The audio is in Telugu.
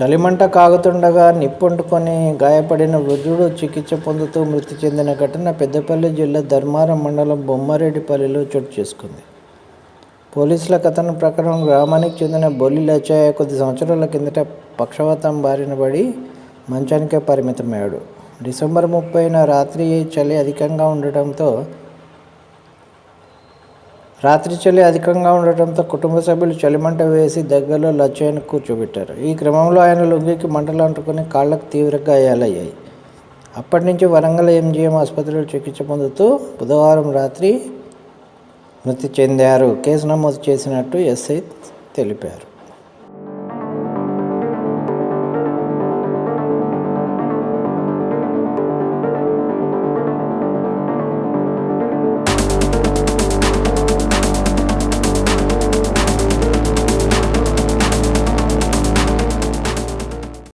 చలిమంట కాగుతుండగా నిప్పంటుకొని గాయపడిన వృద్ధుడు చికిత్స పొందుతూ మృతి చెందిన ఘటన పెద్దపల్లి జిల్లా ధర్మారం మండలం బొమ్మారెడ్డిపల్లిలో చోటు చేసుకుంది. పోలీసుల కథనం ప్రకారం గ్రామానికి చెందిన బొల్లి లచ్చయ్య కొద్ది సంవత్సరాల కిందట పక్షవాతం బారిన పడి మంచానికే పరిమితమయ్యాడు. డిసెంబర్ 30న రాత్రి చలి అధికంగా ఉండటంతో కుటుంబ సభ్యులు చలిమంట వేసి దగ్గరలో లచ్చయ్యను కూర్చోబెట్టారు. ఈ క్రమంలో ఆయన లుంగీకి మంటలు అంటుకుని కాళ్లకు తీవ్ర గాయాలయ్యాయి. అప్పటి నుంచి వరంగల్ ఎంజీఎం ఆసుపత్రిలో చికిత్స పొందుతూ బుధవారం రాత్రి మృతి చెందారు. కేసు నమోదు చేసినట్టు ఎస్ఐ తెలిపారు.